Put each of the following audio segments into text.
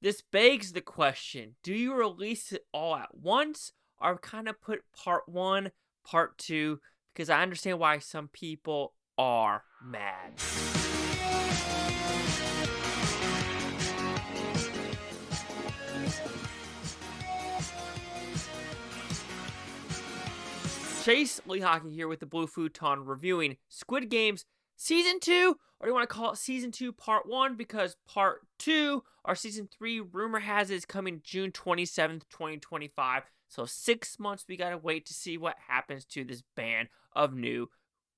This begs the question, do you release it all at once or kind of put part 1, part 2? Because I understand why some people are mad. Chase Lee Hockey here with the Blue Futon reviewing Squid Games Season 2, or do you want to call it Season 2 Part 1, because Part 2, or Season 3, rumor has it is coming June 27th, 2025. So 6 months we gotta wait to see what happens to this band of new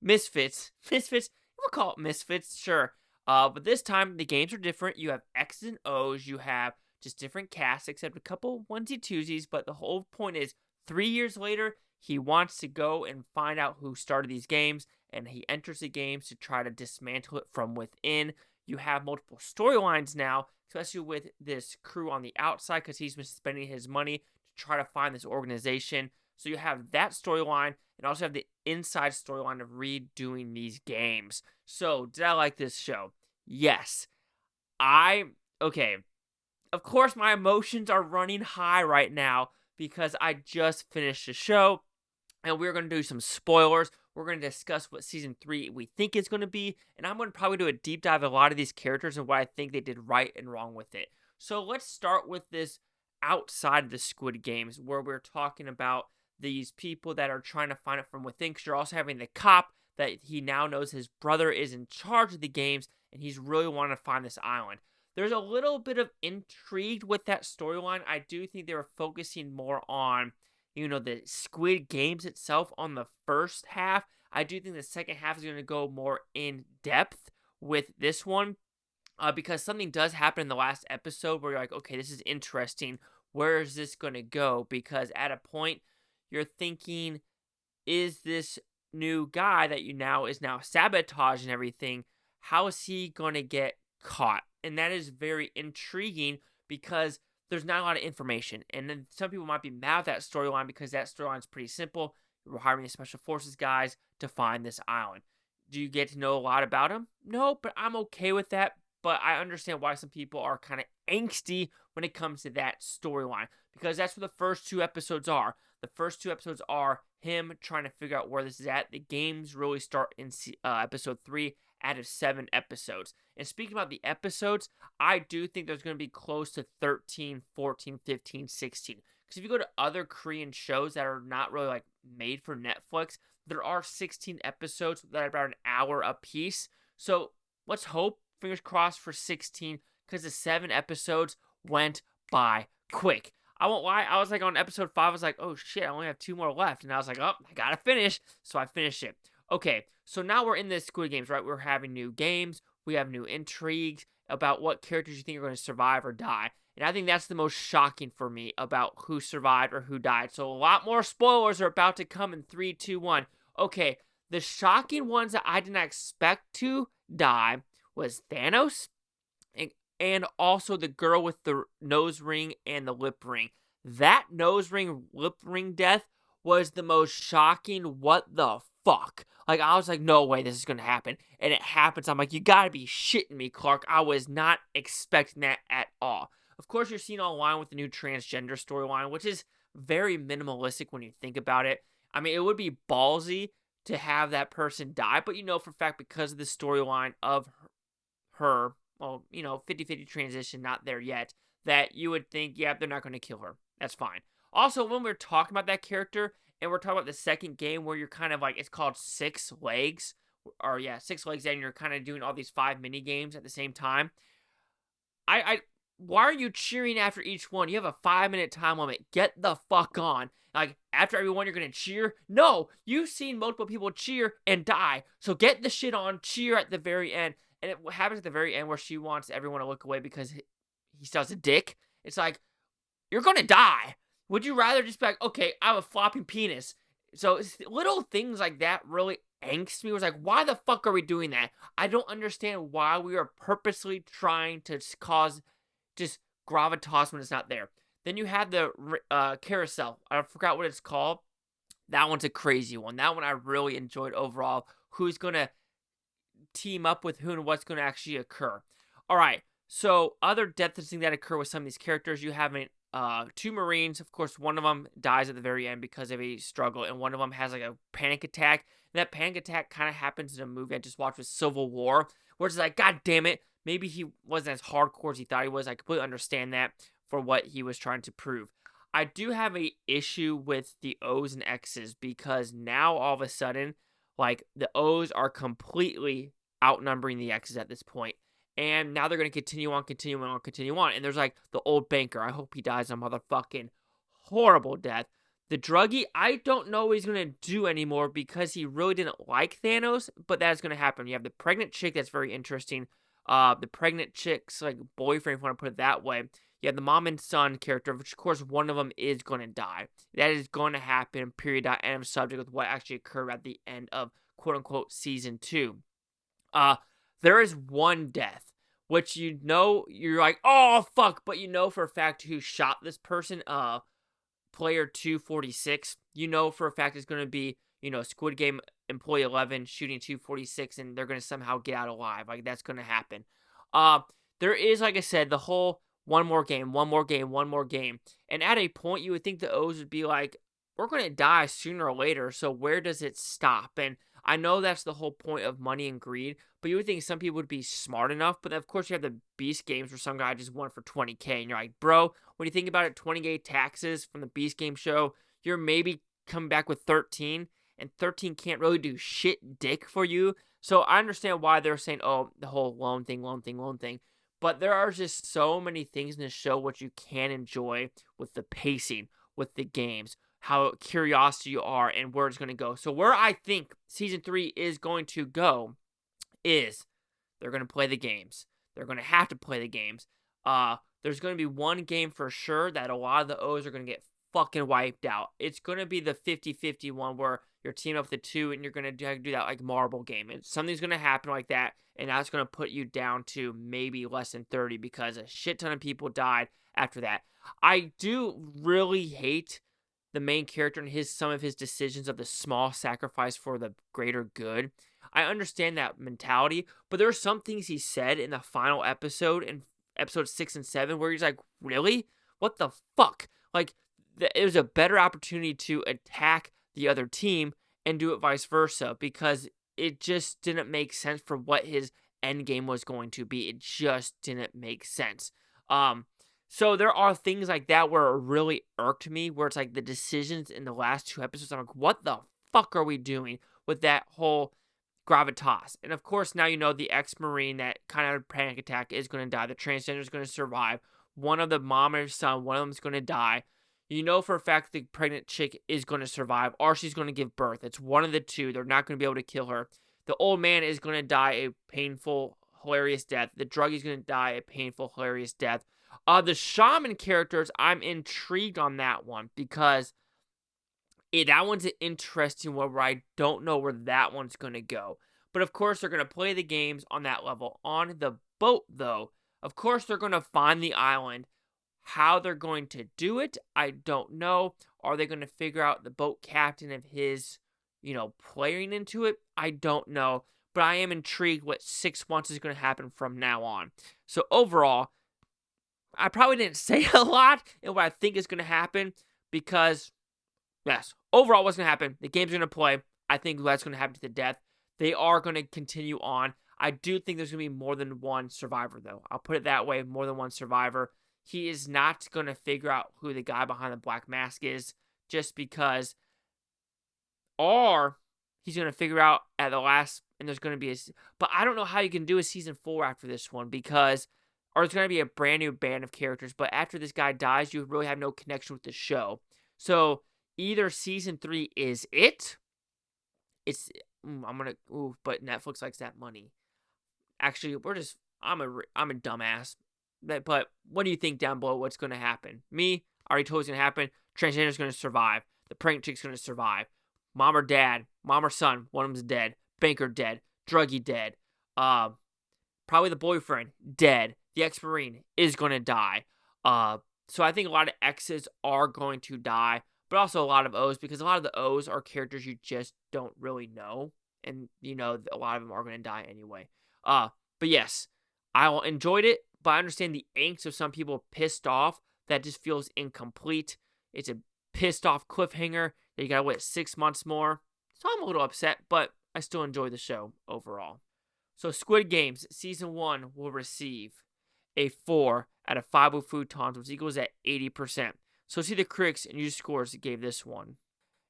misfits. Misfits? We'll call it misfits, sure. But this time, the games are different. You have X's and O's, you have just different casts, except a couple onesie-twosies, but the whole point is, 3 years later, he wants to go and find out who started these games, and he enters the games to try to dismantle it from within. You have multiple storylines now, especially with this crew on the outside, because he's been spending his money to try to find this organization. So you have that storyline, and also have the inside storyline of redoing these games. So, did I like this show? Yes. Okay. Of course, my emotions are running high right now, because I just finished the show, and we're going to do some spoilers. We're going to discuss what Season 3 we think is going to be, and I'm going to probably do a deep dive of a lot of these characters and what I think they did right and wrong with it. So let's start with this outside of the Squid Games, where we're talking about these people that are trying to find it from within, because you're also having the cop that he now knows his brother is in charge of the games, and he's really wanting to find this island. There's a little bit of intrigue with that storyline. I do think they were focusing more on, the Squid Games itself on the first half. I do think the second half is going to go more in depth with this one, because something does happen in the last episode where you're like, okay, this is interesting. Where is this going to go? Because at a point, you're thinking, is this new guy that is now sabotaging everything, how is he going to get caught? And that is very intriguing, because there's not a lot of information. And then some people might be mad at that storyline, because that storyline is pretty simple. We're hiring the special forces guys to find this island. Do you get to know a lot about him? No, but I'm okay with that. But I understand why some people are kind of angsty when it comes to that storyline, because that's what the first 2 episodes are. The first 2 episodes are him trying to figure out where this is at. The games really start in episode 3 out of 7 episodes. And speaking about the episodes, I do think there's going to be close to 13, 14, 15, 16. Because if you go to other Korean shows that are not really made for Netflix, there are 16 episodes that are about an hour a piece. So let's hope, fingers crossed, for 16, because the 7 episodes went by quick. I won't lie, I was on episode 5, I was like, oh shit, I only have 2 more left. And I was like, oh, I gotta finish. So I finished it. Okay, so now we're in the Squid Games, right? We're having new games. We have new intrigues about what characters you think are going to survive or die. And I think that's the most shocking for me about who survived or who died. So a lot more spoilers are about to come in 3, 2, 1. Okay, the shocking ones that I did not expect to die was Thanos, and also the girl with the nose ring and the lip ring. That nose ring, lip ring death was the most shocking. What the fuck? I was like, no way this is going to happen. And it happens. I'm like, you gotta be shitting me, Clark. I was not expecting that at all. Of course, you're seeing online with the new transgender storyline, which is very minimalistic when you think about it. I mean, it would be ballsy to have that person die, but for a fact, because of the storyline of her, well, 50-50 transition, not there yet, that you would think, yeah, they're not going to kill her. That's fine. Also, when we're talking about that character, and we're talking about the second game where you're kind of it's called 6 legs, or yeah, 6 legs, and you're kind of doing all these 5 mini games at the same time. Why are you cheering after each one? You have a 5-minute time limit. Get the fuck on. After every one, you're going to cheer? No, you've seen multiple people cheer and die. So get the shit on, cheer at the very end. And it happens at the very end where she wants everyone to look away because he still has a dick. It's like, you're going to die. Would you rather just be like, okay, I have a flopping penis? So little things like that really angst me. It was like, why the fuck are we doing that? I don't understand why we are purposely trying to cause just gravitas when it's not there. Then you have the carousel. I forgot what it's called. That one's a crazy one. That one I really enjoyed overall. Who's going to team up with who and what's going to actually occur. All right. So other deaths that occur with some of these characters, you have two Marines. Of course, one of them dies at the very end because of a struggle, and one of them has like a panic attack. And that panic attack kind of happens in a movie I just watched with Civil War, where it's like, God damn it, maybe he wasn't as hardcore as he thought he was. I completely understand that for what he was trying to prove. I do have a issue with the O's and X's because now all of a sudden, like the O's are completely outnumbering the X's at this point. And now they're going to continue on. And there's like the old banker. I hope he dies a motherfucking horrible death. The druggie, I don't know what he's going to do anymore because he really didn't like Thanos, but that's going to happen. You have the pregnant chick, that's very interesting. The pregnant chick's like boyfriend, if you want to put it that way. You have the mom and son character, which of course one of them is going to die. That is going to happen, period, end of subject, with what actually occurred at the end of quote-unquote season 2. There is one death, which you're like, oh, fuck, but you know for a fact who shot this person, player 246. You know for a fact it's going to be, Squid Game employee 11 shooting 246, and they're going to somehow get out alive. Like, that's going to happen. There is, like I said, the whole one more game. And at a point, you would think the O's would be like, we're going to die sooner or later, so where does it stop? And I know that's the whole point of money and greed, but you would think some people would be smart enough. But of course, you have the Beast Games where some guy just won for 20K, and you're like, bro, when you think about it, 20K taxes from the Beast Game show, you're maybe coming back with 13, and 13 can't really do shit dick for you. So I understand why they're saying, oh, the whole loan thing. But there are just so many things in this show which you can enjoy with the pacing, with the games, how curious you are, and where it's going to go. So where I think Season 3 is going to go is they're going to play the games. They're going to have to play the games. There's going to be one game for sure that a lot of the O's are going to get fucking wiped out. It's going to be the 50-50 one where you're teaming up with the two and you're going to do that like marble game. And something's going to happen like that, and that's going to put you down to maybe less than 30 because a shit ton of people died after that. I do really hate the main character and some of his decisions of the small sacrifice for the greater good. I understand that mentality, but there are some things he said in the final episode, in episode 6 and 7, where he's like, really? What the fuck? Like, it was a better opportunity to attack the other team and do it vice versa, because it just didn't make sense for what his end game was going to be. It just didn't make sense. So there are things like that where it really irked me, where it's like the decisions in the last 2 episodes, I'm like, what the fuck are we doing with that whole gravitas? And of course, now you know the ex-Marine that kind of had a panic attack is going to die. The transgender is going to survive. One of the mom and son, one of them is going to die. You know for a fact the pregnant chick is going to survive, or she's going to give birth. It's one of the two. They're not going to be able to kill her. The old man is going to die a painful, hilarious death. The druggie is going to die a painful, hilarious death. The shaman characters, I'm intrigued on that one because that one's an interesting one where I don't know where that one's going to go. But of course, they're going to play the games on that level. On the boat, though, of course, they're going to find the island. How they're going to do it, I don't know. Are they going to figure out the boat captain of his, playing into it? I don't know. But I am intrigued what 6 months is going to happen from now on. So overall, I probably didn't say a lot in what I think is going to happen because, yes, overall what's going to happen, the game's going to play. I think that's going to happen to the death. They are going to continue on. I do think there's going to be more than one survivor, though. I'll put it that way, more than one survivor. He is not going to figure out who the guy behind the black mask is just because, or he's going to figure out at the last, and there's going to be but I don't know how you can do a season 4 after this one because, or it's going to be a brand new band of characters, but after this guy dies, you really have no connection with the show. So either season 3 is it. But Netflix likes that money. Actually, I'm a dumbass. But what do you think down below what's going to happen? Me, I already told you what's going to happen. Transgender's going to survive. The prank chick's going to survive. Mom or dad, mom or son, one of them's dead. Banker dead. Druggie dead. Probably the boyfriend dead. The ex-Marine is going to die. So I think a lot of X's are going to die, but also a lot of O's, because a lot of the O's are characters you just don't really know. And, a lot of them are going to die anyway. But yes, I enjoyed it, but I understand the angst of some people pissed off. That just feels incomplete. It's a pissed off cliffhanger that you gotta wait 6 months more. So I'm a little upset, but I still enjoy the show overall. So Squid Games Season 1 will receive a 4 out of 5 futons, which equals at 80%. So see the critics and user scores that gave this one.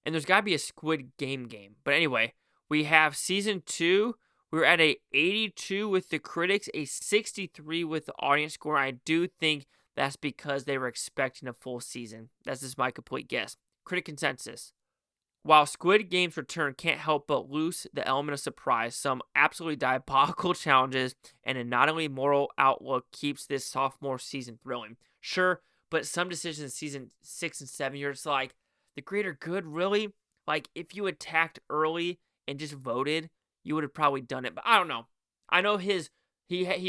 And there's got to be a Squid Game. But anyway, we have Season 2. We're at a 82 with the critics, a 63 with the audience score. I do think that's because they were expecting a full season. That's just my complete guess. Critic consensus. While Squid Game's return can't help but lose the element of surprise, some absolutely diabolical challenges and a not only moral outlook keeps this sophomore season thrilling. Sure, but some decisions in season 6 and 7, you're just like, the greater good, really? Like, if you attacked early and just voted, you would have probably done it. But I don't know. I know he's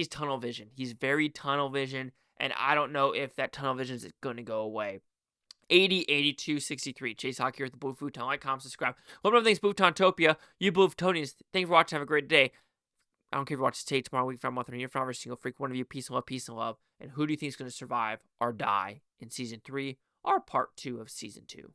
tunnel vision. He's very tunnel vision, and I don't know if that tunnel vision is going to go away. 80, 82, 63. Chase Hawk here with the Blue Futon. Like, comment, subscribe. Love and things, Bluetoontopia. You Blue Futonians, thank you for watching. Have a great day. I don't care if you watch today, tomorrow, week, from month, or a year from every single freak one of you. Peace and love, peace and love. And who do you think is going to survive or die in Season 3 or Part 2 of Season 2?